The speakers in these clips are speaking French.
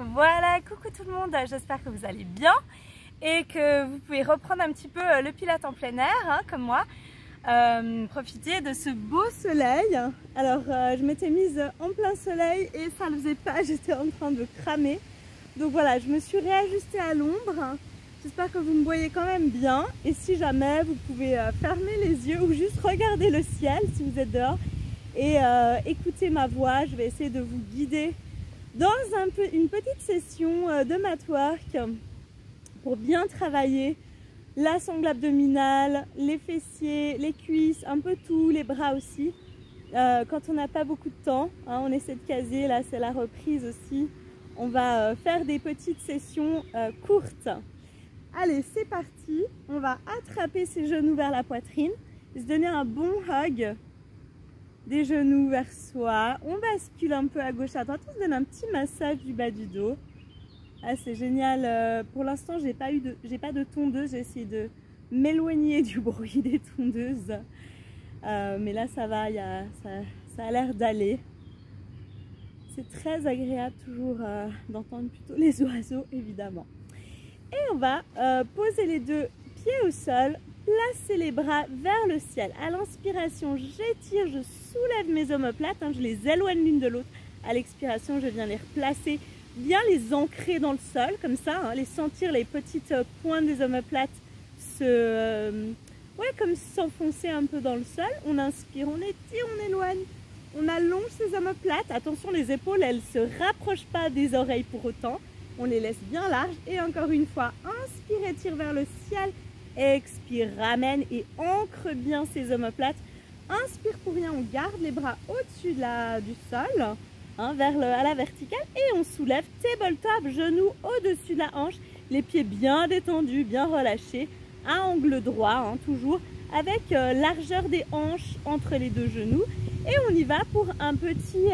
Voilà, coucou tout le monde, j'espère que vous allez bien et que vous pouvez reprendre un petit peu le pilates en plein air, hein, comme moi. Profiter de ce beau soleil. Alors je m'étais mise en plein soleil et ça ne le faisait pas, j'étais en train de cramer. Donc voilà, je me suis réajustée à l'ombre. J'espère que vous me voyez quand même bien. Et si jamais, vous pouvez fermer les yeux ou juste regarder le ciel si vous êtes dehors et écouter ma voix. Je vais essayer de vous guider dans une petite session de mat work pour bien travailler la sangle abdominale, les fessiers, les cuisses, un peu tout, les bras aussi. Quand on n'a pas beaucoup de temps, hein, on essaie de caser, là c'est la reprise aussi. On va faire des petites sessions courtes. Allez, c'est parti. On va attraper ses genoux vers la poitrine, se donner un bon hug des genoux vers soi. On bascule un peu à gauche, à droite. On se donne un petit massage du bas du dos. Ah, c'est génial. Pour l'instant, j'ai pas de tondeuse. J'ai essayé de m'éloigner du bruit des tondeuses. Mais là, ça va. Ça a l'air d'aller. C'est très agréable toujours d'entendre plutôt les oiseaux, évidemment. Et on va poser les deux pieds au sol, placer les bras vers le ciel. À l'inspiration, j'étire, je soulève mes omoplates, hein, je les éloigne l'une de l'autre. À l'expiration, je viens les replacer, bien les ancrer dans le sol, comme ça, hein, les sentir, les petites pointes des omoplates comme s'enfoncer un peu dans le sol. On inspire, on étire, on éloigne, on allonge ses omoplates. Attention, les épaules, elles ne se rapprochent pas des oreilles pour autant. On les laisse bien larges et encore une fois, inspire, étire vers le ciel, expire, ramène et ancre bien ses omoplates. Inspire pour rien, on garde les bras au-dessus du sol, hein, à la verticale et on soulève, tabletop, genoux au-dessus de la hanche, les pieds bien détendus, bien relâchés, à angle droit, hein, toujours avec largeur des hanches entre les deux genoux. Et on y va pour un petit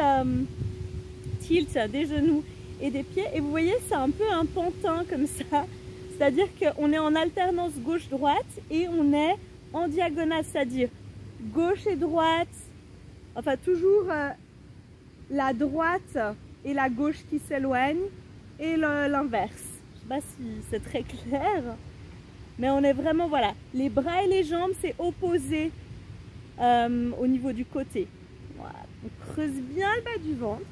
tilt des genoux et des pieds, et vous voyez c'est un peu un pantin comme ça, c'est à dire qu'on est en alternance gauche-droite et on est en diagonale, c'est à dire gauche et droite, enfin toujours la droite et la gauche qui s'éloignent et l'inverse. Je sais pas si c'est très clair, mais on est vraiment, voilà, les bras et les jambes c'est opposé au niveau du côté. Voilà. On creuse bien le bas du ventre,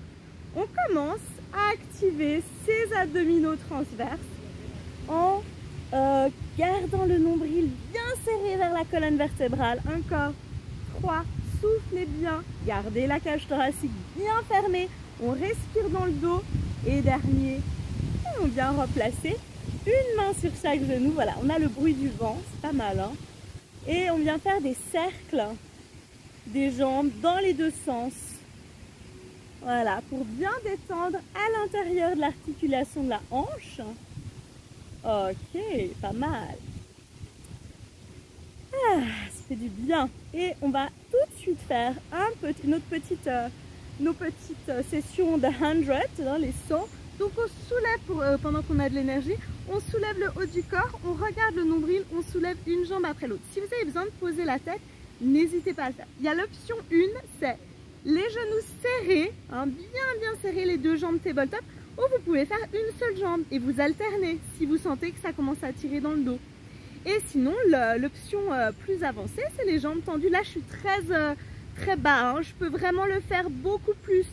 on commence à activer ses abdominaux transverses en gardant le nombril bien serré vers la colonne vertébrale. Encore 3, soufflez bien, gardez la cage thoracique bien fermée, on respire dans le dos et dernier, on vient replacer une main sur chaque genou. Voilà, on a le bruit du vent, c'est pas mal, hein, et on vient faire des cercles des jambes dans les deux sens. Voilà, pour bien détendre à l'intérieur de l'articulation de la hanche. Ok, pas mal. Ah, ça fait du bien. Et on va tout de suite faire nos petites sessions de 100, dans les 100. Donc on soulève, pendant qu'on a de l'énergie, on soulève le haut du corps, on regarde le nombril, on soulève une jambe après l'autre. Si vous avez besoin de poser la tête, n'hésitez pas à le faire. Il y a l'option 1, c'est les genoux serrés, hein, bien serrés, les deux jambes tabletop, ou vous pouvez faire une seule jambe et vous alternez si vous sentez que ça commence à tirer dans le dos. Et sinon, l'option plus avancée, c'est les jambes tendues. Là, je suis très bas, hein, je peux vraiment le faire beaucoup plus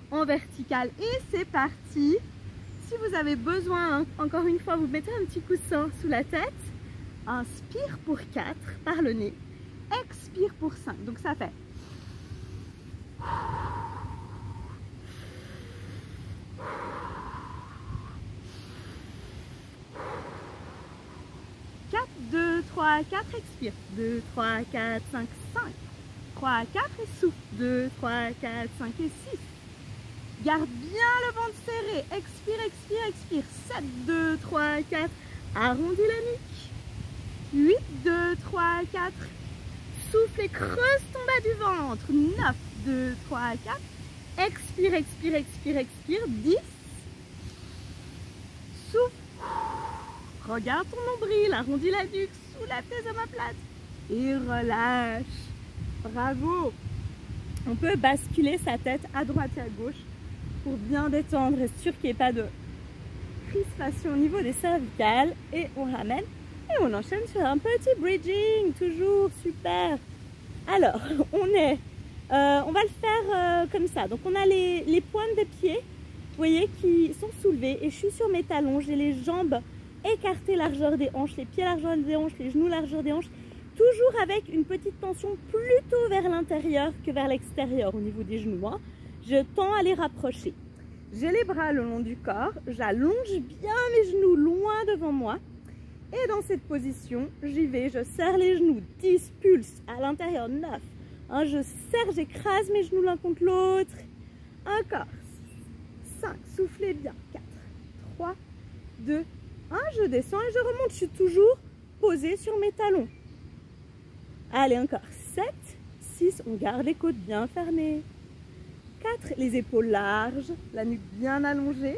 en vertical. Et c'est parti. Si vous avez besoin, hein, encore une fois, vous mettez un petit coussin sous la tête. Inspire pour 4 par le nez. Expire pour 5. Donc ça fait 4, 2, 3, 4, expire. 2, 3, 4, 5, 5. 3, 4 et souffle. 2, 3, 4, 5 et 6. Garde bien le ventre serré. Expire, expire, expire. 7, 2, 3, 4. Arrondis la nuque. 8, 2, 3, 4. Souffle et creuse ton bas du ventre. 9, 2, 3, 4. Expire, expire, expire, expire. 10. Souffle. Regarde ton nombril, arrondis la nuque, soulève tes omoplates et relâche. Bravo. On peut basculer sa tête à droite et à gauche pour bien détendre, être sûr qu'il n'y ait pas de crispation au niveau des cervicales et on ramène et on enchaîne sur un petit bridging, toujours super. Alors, on va le faire comme ça. Donc on a les pointes des pieds, vous voyez, qui sont soulevées et je suis sur mes talons, j'ai les jambes écartées largeur des hanches, les pieds largeur des hanches, les genoux largeur des hanches, toujours avec une petite tension plutôt vers l'intérieur que vers l'extérieur au niveau des genoux, hein. Je tends à les rapprocher. J'ai les bras le long du corps, j'allonge bien mes genoux loin devant moi. Et dans cette position, j'y vais, je serre les genoux, 10 pulses, à l'intérieur 9. Hein, je serre, j'écrase mes genoux l'un contre l'autre. Encore, 5, soufflez bien, 4, 3, 2, 1, je descends et je remonte. Je suis toujours posée sur mes talons. Allez, encore, 7, 6, on garde les côtes bien fermées. 4, les épaules larges, la nuque bien allongée.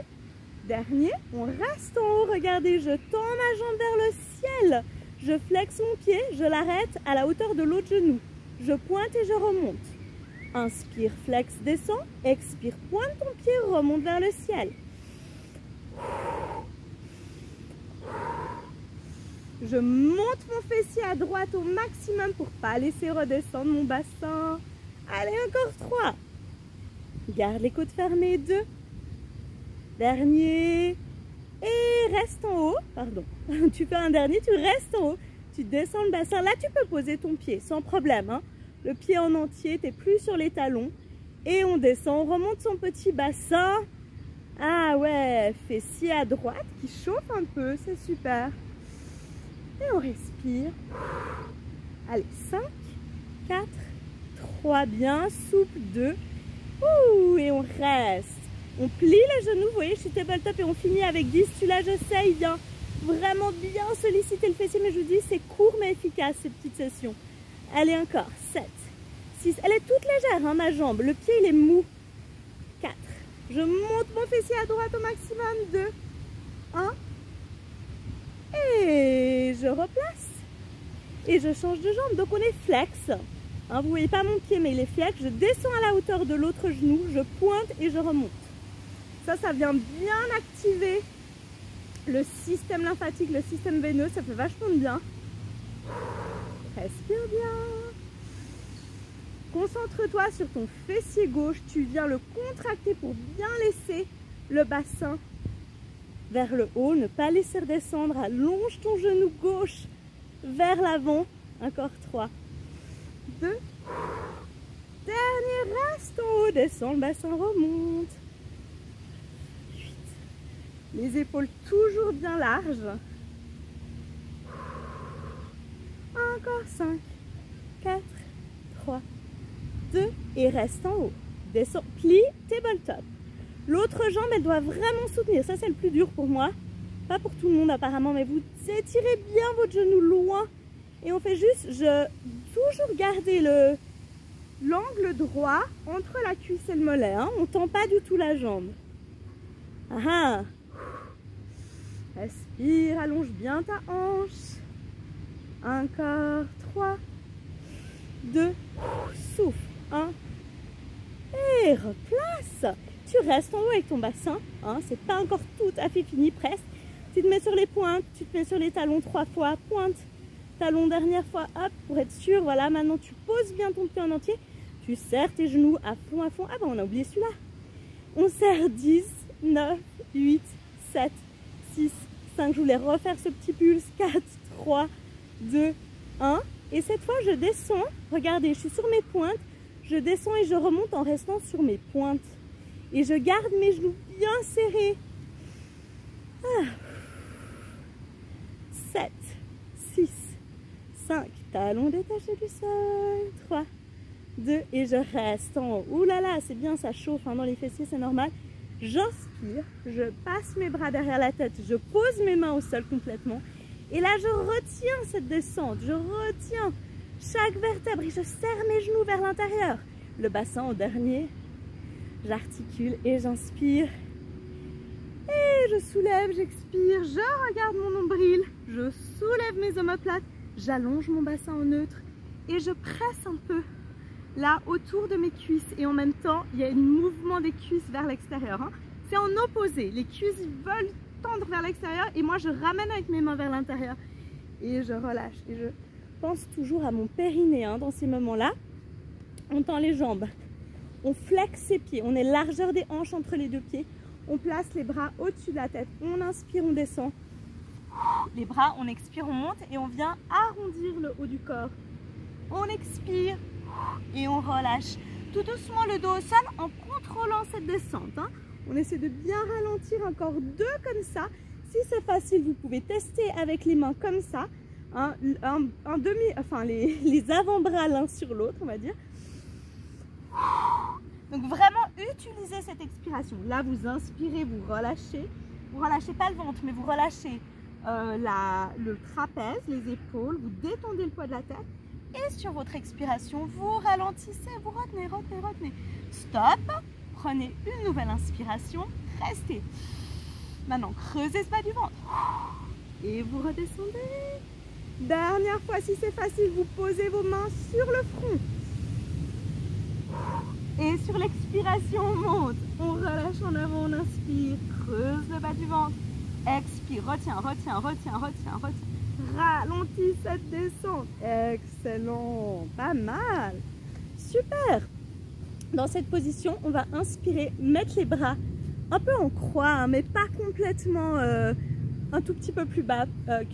Dernier, on reste en haut, regardez, je tends ma jambe vers le ciel. Je flexe mon pied, je l'arrête à la hauteur de l'autre genou. Je pointe et je remonte. Inspire, flex, descend. Expire, pointe ton pied, remonte vers le ciel. Je monte mon fessier à droite au maximum pour ne pas laisser redescendre mon bassin. Allez, encore 3. Garde les côtes fermées, 2. Dernier. Et reste en haut. Pardon. Tu fais un dernier, tu restes en haut. Tu descends le bassin. Là, tu peux poser ton pied sans problème, hein. Le pied en entier, tu n'es plus sur les talons. Et on descend, on remonte son petit bassin. Ah ouais, fessier à droite qui chauffe un peu, c'est super. Et on respire. Allez, 5, 4, 3, bien souple, 2. Ouh, et on reste. On plie les genoux, vous voyez, je suis tabletop et on finit avec 10. Celui-là, j'essaye bien, vraiment bien solliciter le fessier, mais je vous dis, c'est court mais efficace, cette petite session. Allez, encore, 7, 6. Elle est toute légère, hein, ma jambe. Le pied, il est mou. 4. Je monte mon fessier à droite au maximum. 2, 1. Et je replace. Et je change de jambe. Donc, on est flex. Hein, vous ne voyez pas mon pied, mais il est flex. Je descends à la hauteur de l'autre genou. Je pointe et je remonte. Ça vient bien activer le système lymphatique, le système veineux. Ça fait vachement de bien. Respire bien. Concentre-toi sur ton fessier gauche. Tu viens le contracter pour bien laisser le bassin vers le haut. Ne pas laisser redescendre. Allonge ton genou gauche vers l'avant. Encore 3, 2. Dernier, reste en haut. Descends, le bassin remonte. 8. Les épaules toujours bien larges. Encore 5, 4, 3, 2 et reste en haut. Descends, plie, tabletop. L'autre jambe, elle doit vraiment soutenir. Ça, c'est le plus dur pour moi. Pas pour tout le monde apparemment, mais vous étirez bien votre genou loin. Et on fait juste, toujours garder l'angle droit entre la cuisse et le mollet. Hein. On ne tend pas du tout la jambe. Ah, respire, allonge bien ta hanche. Encore 3, 2, souffle, 1 et replace. Tu restes en haut avec ton bassin, hein, c'est pas encore tout à fait fini, presque. Tu te mets sur les pointes, tu te mets sur les talons 3 fois, pointe, talon dernière fois, hop, pour être sûr. Voilà, maintenant tu poses bien ton pied en entier, tu serres tes genoux à fond, Ah ben on a oublié celui-là. On serre 10, 9, 8, 7, 6, 5, je voulais refaire ce petit pulse, 4, 3, 2, 1. Et cette fois, je descends. Regardez, je suis sur mes pointes. Je descends et je remonte en restant sur mes pointes. Et je garde mes genoux bien serrés. 7, 6, 5. Talons détachés du sol. 3, 2. Et je reste en haut. Ouh là là, c'est bien, ça chauffe hein, dans les fessiers, c'est normal. J'inspire. Je passe mes bras derrière la tête. Je pose mes mains au sol complètement. Et là, je retiens cette descente, je retiens chaque vertèbre et je serre mes genoux vers l'intérieur. Le bassin au dernier, j'articule et j'inspire. Et je soulève, j'expire, je regarde mon nombril, je soulève mes omoplates, j'allonge mon bassin en neutre et je presse un peu là autour de mes cuisses. Et en même temps, il y a un mouvement des cuisses vers l'extérieur. Hein. C'est en opposé, les cuisses veulent tendre vers l'extérieur et moi je ramène avec mes mains vers l'intérieur et je relâche. Et je pense toujours à mon périnée hein, dans ces moments-là. On tend les jambes, on flexe ses pieds, on est largeur des hanches entre les deux pieds. On place les bras au-dessus de la tête, on inspire, on descend. Les bras, on expire, on monte et on vient arrondir le haut du corps. On expire et on relâche. Tout doucement le dos au sol en contrôlant cette descente. Hein. On essaie de bien ralentir, encore 2 comme ça. Si c'est facile, vous pouvez tester avec les mains comme ça. Hein, les avant-bras l'un sur l'autre, on va dire. Donc vraiment, utilisez cette expiration. Là, vous inspirez, vous relâchez. Vous relâchez pas le ventre, mais vous relâchez le trapèze, les épaules. Vous détendez le poids de la tête. Et sur votre expiration, vous ralentissez, vous retenez, retenez, retenez. Stop. Prenez une nouvelle inspiration. Restez. Maintenant, creusez ce bas du ventre. Et vous redescendez. Dernière fois, si c'est facile, vous posez vos mains sur le front. Et sur l'expiration, on monte. On relâche en avant, on inspire. Creuse le bas du ventre. Expire, retiens, retiens, retiens, retiens, retiens. Ralentis cette descente. Excellent. Pas mal. Super. Dans cette position, on va inspirer, mettre les bras un peu en croix, hein, mais pas complètement un tout petit peu plus bas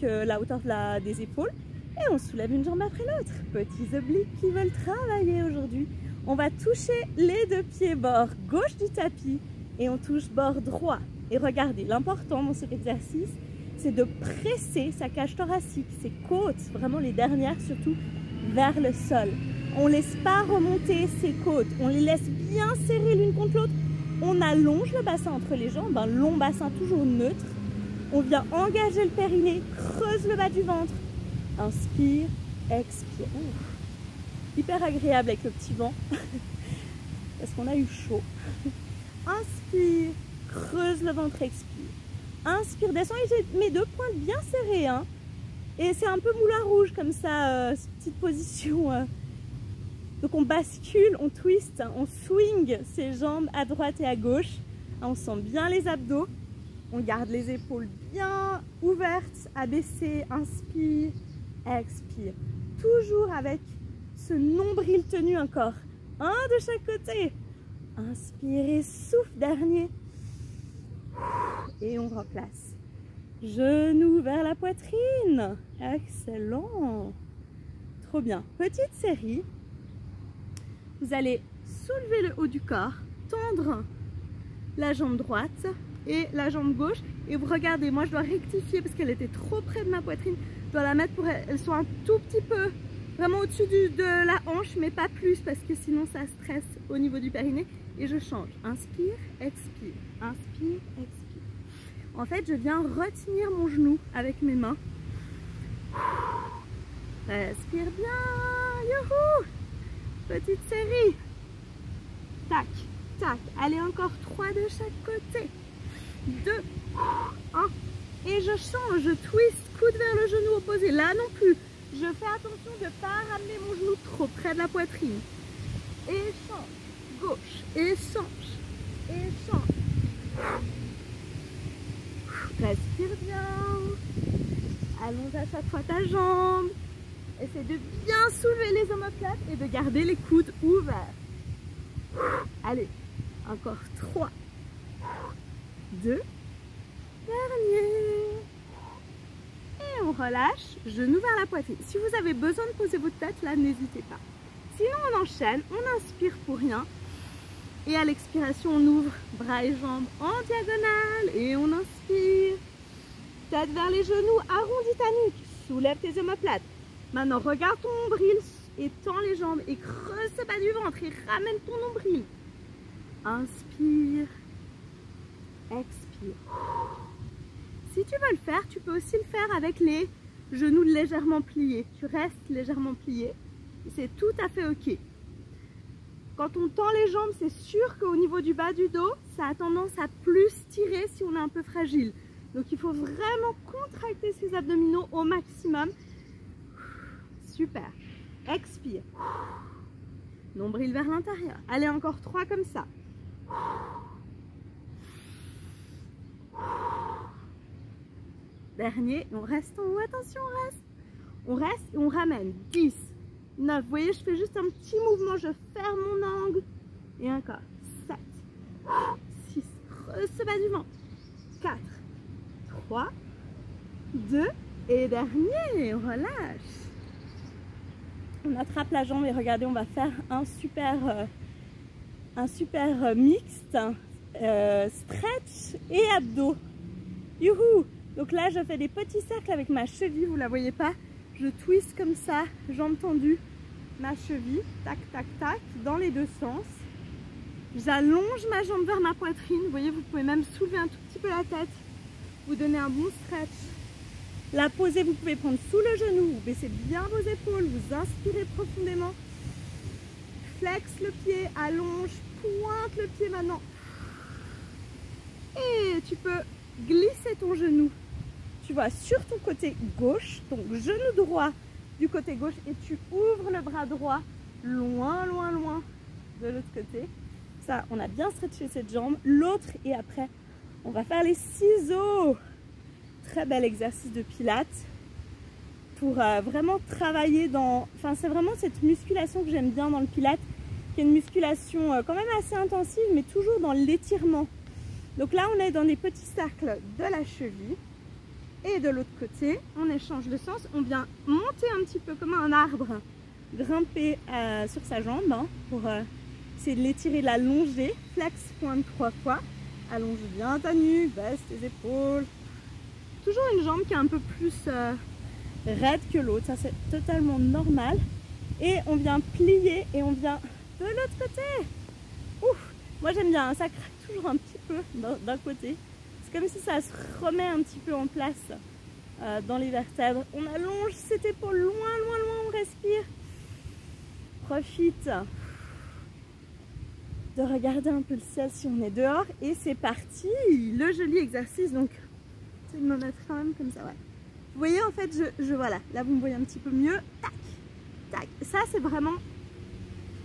que la hauteur des épaules. Et on soulève une jambe après l'autre. Petits obliques qui veulent travailler aujourd'hui. On va toucher les 2 pieds bord gauche du tapis et on touche bord droit. Et regardez, l'important dans cet exercice, c'est de presser sa cage thoracique, ses côtes, vraiment les dernières surtout, vers le sol. On ne laisse pas remonter ses côtes, on les laisse bien serrer l'une contre l'autre. On allonge le bassin entre les jambes, un long bassin toujours neutre. On vient engager le périnée, creuse le bas du ventre. Inspire, expire. Ouf. Hyper agréable avec le petit vent, parce qu'on a eu chaud. Inspire, creuse le ventre, expire. Inspire, descend et j'ai mes 2 pointes bien serrées. Hein. Et c'est un peu moulin rouge comme ça, cette petite position. Donc on bascule, on twist, on swing ses jambes à droite et à gauche. On sent bien les abdos. On garde les épaules bien ouvertes, abaissées. Inspire, expire. Toujours avec ce nombril tenu encore. Un de chaque côté. Inspirez, souffle dernier. Et on replace. Genoux vers la poitrine. Excellent. Trop bien. Petite série. Vous allez soulever le haut du corps, tendre la jambe droite et la jambe gauche. Et vous regardez, moi je dois rectifier parce qu'elle était trop près de ma poitrine. Je dois la mettre pour qu'elle soit un tout petit peu vraiment au-dessus de la hanche, mais pas plus parce que sinon ça stresse au niveau du périnée. Et je change. Inspire, expire. Inspire, expire. En fait, je viens retenir mon genou avec mes mains. Respire bien. Youhou! Petite série. Tac, tac. Allez, encore 3 de chaque côté. 2, 1. Et je change, je twist, coude vers le genou opposé. Là non plus. Je fais attention de ne pas ramener mon genou trop près de la poitrine. Et change. Gauche. Et change. Et change. Respire bien. Allonge à chaque fois ta jambe. Essaie de bien soulever les omoplates et de garder les coudes ouverts. Allez, encore 3, 2, dernier. Et on relâche, genoux vers la poitrine. Si vous avez besoin de poser votre tête, là, n'hésitez pas. Sinon, on enchaîne, on inspire pour rien. Et à l'expiration, on ouvre bras et jambes en diagonale. Et on inspire. Tête vers les genoux, arrondis ta nuque. Soulève tes omoplates. Maintenant, regarde ton nombril et tends les jambes et creuse ce bas du ventre et ramène ton nombril. Inspire, expire. Si tu veux le faire, tu peux aussi le faire avec les genoux légèrement pliés. Tu restes légèrement plié. C'est tout à fait ok. Quand on tend les jambes, c'est sûr qu'au niveau du bas du dos, ça a tendance à plus tirer si on est un peu fragile. Donc il faut vraiment contracter ses abdominaux au maximum. Super. Expire. Nombril vers l'intérieur. Allez, encore 3 comme ça. Dernier, on reste en haut, attention, on reste et on ramène. 10, 9, vous voyez, je fais juste un petit mouvement, je ferme mon angle. Et encore, 7, 6, ce bas du ventre. 4, 3, 2, et dernier, on relâche. On attrape la jambe et regardez, on va faire un super mixte, stretch et abdos. Youhou! Donc là, je fais des petits cercles avec ma cheville, vous la voyez pas? Je twist comme ça, jambes tendues, ma cheville, tac, tac, tac, dans les deux sens. J'allonge ma jambe vers ma poitrine, vous voyez, vous pouvez même soulever un tout petit peu la tête, vous donnez un bon stretch. La posée, vous pouvez prendre sous le genou, vous baissez bien vos épaules, vous inspirez profondément. Flex le pied, allonge, pointe le pied maintenant. Et tu peux glisser ton genou, tu vois, sur ton côté gauche, donc genou droit du côté gauche, et tu ouvres le bras droit loin, loin, loin de l'autre côté. Ça, on a bien stretché cette jambe. L'autre, et après, on va faire les ciseaux. Très bel exercice de pilates pour vraiment travailler dans... Enfin, c'est vraiment cette musculation que j'aime bien dans le pilates, qui est une musculation quand même assez intensive, mais toujours dans l'étirement. Donc là, on est dans des petits cercles de la cheville. Et de l'autre côté, on échange de sens. On vient monter un petit peu comme un arbre, grimper sur sa jambe pour essayer de l'étirer, de la longer. Flex, pointe 3 fois. Allonge bien ta nuque, baisse tes épaules. Toujours une jambe qui est un peu plus raide que l'autre, ça c'est totalement normal. Et on vient plier et on vient de l'autre côté. Ouf, moi j'aime bien, ça craque toujours un petit peu d'un côté. C'est comme si ça se remet un petit peu en place dans les vertèbres. On allonge cette épaule loin, loin, loin, on respire. Profite de regarder un peu le ciel si on est dehors. Et c'est parti, le joli exercice. Donc, je vais me mettre quand même comme ça, ouais. Vous voyez, en fait, voilà, là vous me voyez un petit peu mieux. Tac, tac. Ça, c'est vraiment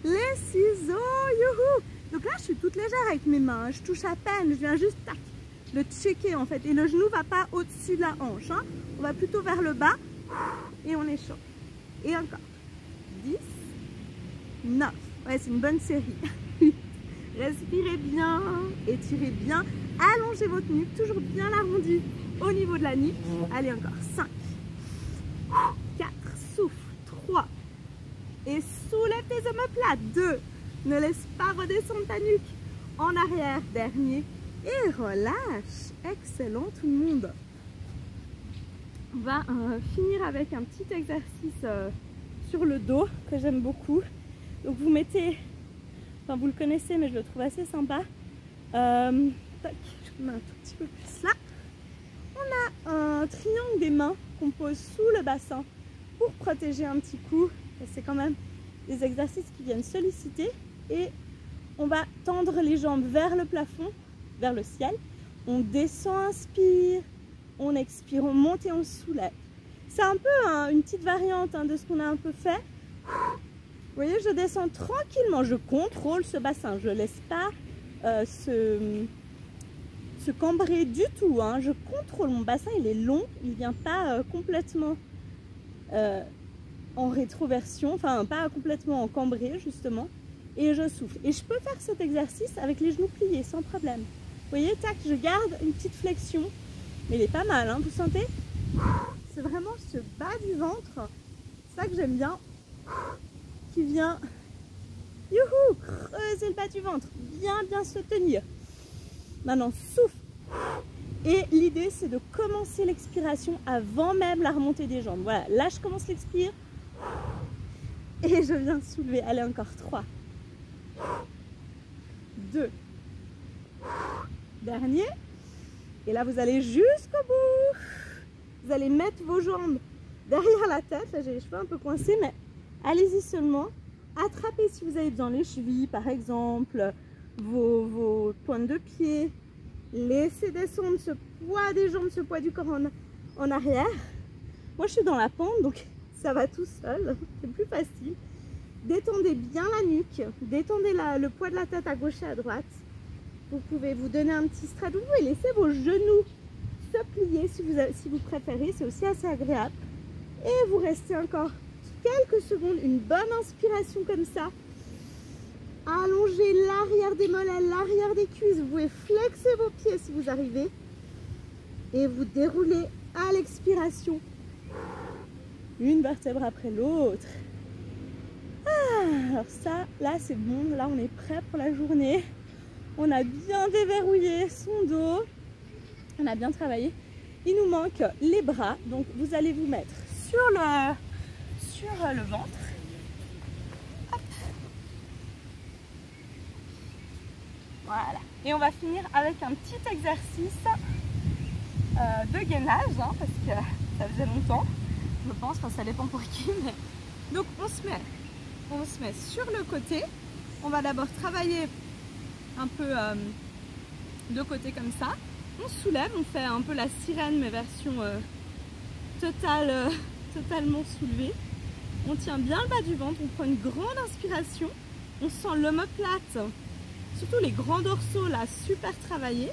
les ciseaux, youhou. Donc là, je suis toute légère avec mes mains. Je touche à peine, je viens juste, tac, le checker en fait. Et le genou va pas au-dessus de la hanche. Hein. On va plutôt vers le bas. Et on échauffe. Et encore. 10, 9. Ouais, c'est une bonne série. Respirez bien, étirez bien. Allongez votre nuque, toujours bien arrondie au niveau de la nuque. Allez, encore 5, 4, souffle, 3. Et soulève tes omoplates. 2. Ne laisse pas redescendre ta nuque. En arrière, dernier. Et relâche. Excellent tout le monde. On va finir avec un petit exercice sur le dos que j'aime beaucoup. Donc vous mettez, enfin vous le connaissez mais je le trouve assez sympa. Tac, je mets un tout petit peu plus là. On a un triangle des mains qu'on pose sous le bassin pour protéger un petit coup. C'est quand même des exercices qui viennent solliciter. Et on va tendre les jambes vers le plafond, vers le ciel. On descend, inspire. On expire, on monte et on soulève. C'est un peu une petite variante de ce qu'on a un peu fait. Vous voyez, je descends tranquillement. Je contrôle ce bassin. Je ne laisse pas se cambrer du tout. Hein. Je contrôle mon bassin. Il est long. Il ne vient pas complètement en rétroversion. Enfin, pas complètement en cambré, justement. Et je souffle. Et je peux faire cet exercice avec les genoux pliés, sans problème. Vous voyez, tac, je garde une petite flexion. Mais il est pas mal, hein, vous sentez? C'est vraiment ce bas du ventre, ça que j'aime bien, qui vient, youhou, creuser le bas du ventre, bien se tenir. Maintenant, souffle. Et l'idée, c'est de commencer l'expiration avant même la remontée des jambes. Voilà, là, je commence l'expire. Et je viens soulever. Allez, encore 3. 2. Dernier. Et là, vous allez jusqu'au bout. Vous allez mettre vos jambes derrière la tête. Là, j'ai les cheveux un peu coincés, mais allez-y seulement. Attrapez si vous avez besoin les chevilles, par exemple, vos pointes de pied. Laissez descendre ce poids des jambes, ce poids du corps en arrière. Moi, je suis dans la pente, donc ça va tout seul. C'est plus facile. Détendez bien la nuque. Détendez le poids de la tête à gauche et à droite. Vous pouvez vous donner un petit stretch. Vous pouvez laisser vos genoux se plier apnée si vous préférez, c'est aussi assez agréable. Et vous restez encore quelques secondes, une bonne inspiration comme ça. Allongez l'arrière des mollets, l'arrière des cuisses. Vous pouvez flexer vos pieds si vous arrivez. Et vous déroulez à l'expiration. Une vertèbre après l'autre. Alors ça, là c'est bon. Là on est prêt pour la journée. On a bien déverrouillé son dos. On a bien travaillé. Il nous manque les bras. Donc vous allez vous mettre sur le ventre. Hop. Voilà. Et on va finir avec un petit exercice de gainage, hein, parce que ça faisait longtemps, je pense, enfin, ça dépend pour qui. Mais... Donc on se met sur le côté. On va d'abord travailler un peu de côté comme ça. On soulève, on fait un peu la sirène mais version totalement soulevée. On tient bien le bas du ventre, on prend une grande inspiration. On sent l'omoplate, surtout les grands dorsaux là, super travaillés.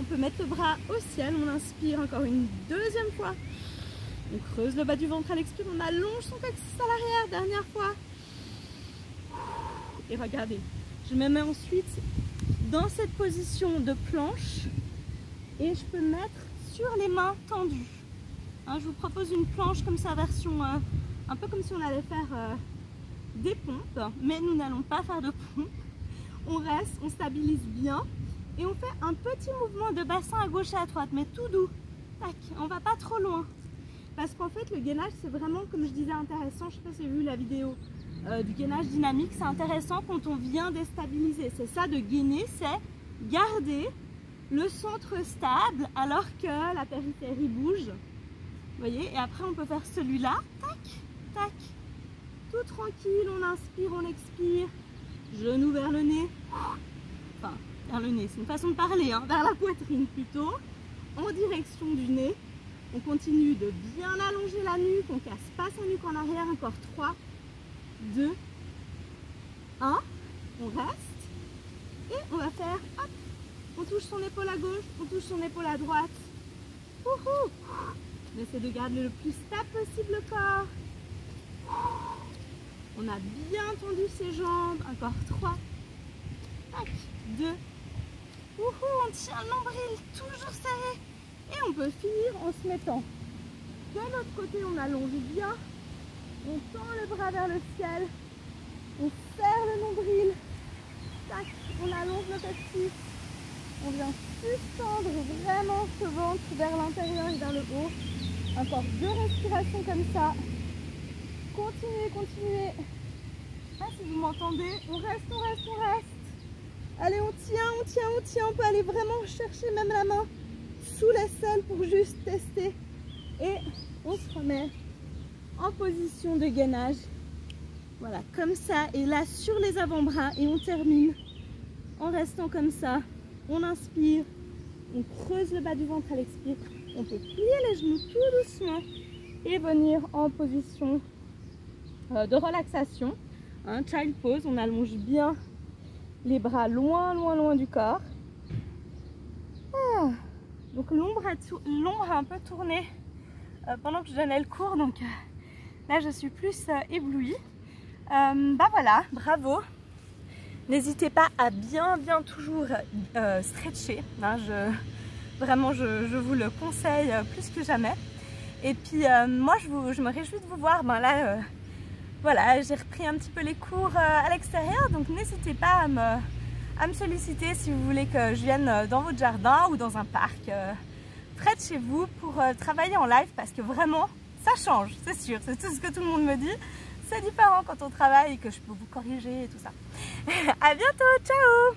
On peut mettre le bras au ciel, on inspire encore une deuxième fois. On creuse le bas du ventre à l'expire, on allonge son coccyx à l'arrière, dernière fois. Et regardez, je me mets ensuite dans cette position de planche et je peux me mettre sur les mains tendues. Hein, je vous propose une planche comme ça, version un peu comme si on allait faire des pompes, mais nous n'allons pas faire de pompes. On reste, on stabilise bien. Et on fait un petit mouvement de bassin à gauche et à droite, mais tout doux. Tac, on va pas trop loin. Parce qu'en fait, le gainage, c'est vraiment, comme je disais, intéressant. Je sais pas si vous avez vu la vidéo du gainage dynamique. C'est intéressant quand on vient déstabiliser. C'est ça de gainer, c'est garder le centre stable alors que la périphérie bouge. Vous voyez? Et après, on peut faire celui-là. Tac, tac. Tout tranquille, on inspire, on expire. Genou vers le nez. Enfin, vers le nez, c'est une façon de parler, hein, vers la poitrine plutôt, en direction du nez. On continue de bien allonger la nuque, on casse pas sa nuque en arrière, encore 3, 2, 1, on reste et on va faire, hop, on touche son épaule à gauche, on touche son épaule à droite. Wouhou. On essaie de garder le plus stable possible le corps. On a bien tendu ses jambes, encore 3, 2, wouhou, on tient le nombril toujours serré et on peut finir en se mettant de l'autre côté, on allonge bien, on tend le bras vers le ciel, on serre le nombril, tac, on allonge le coccyx, on vient suspendre vraiment ce ventre vers l'intérieur et vers le haut. Encore 2 respirations comme ça. Continuez, continuez. Ah, si vous m'entendez, on reste, on reste, on reste. Allez, on tient, on tient, on tient. On peut aller vraiment chercher même la main sous l'aisselle pour juste tester. Et on se remet en position de gainage. Voilà, comme ça. Et là, sur les avant-bras. Et on termine en restant comme ça. On inspire. On creuse le bas du ventre à l'expire. On peut plier les genoux tout doucement. Et venir en position de relaxation. Un child pose. On allonge bien les bras loin, loin, loin du corps. Ah. Donc l'ombre a un peu tourné pendant que je donnais le cours. Donc là, je suis plus éblouie. Bah voilà, bravo. N'hésitez pas à bien toujours stretcher. Hein, vraiment, je vous le conseille plus que jamais. Et puis moi, je me réjouis de vous voir. Ben là, voilà, j'ai repris un petit peu les cours à l'extérieur. Donc n'hésitez pas à me solliciter si vous voulez que je vienne dans votre jardin ou dans un parc près de chez vous pour travailler en live. Parce que vraiment, ça change, c'est sûr. C'est tout ce que tout le monde me dit. C'est différent quand on travaille et que je peux vous corriger et tout ça. À bientôt, ciao!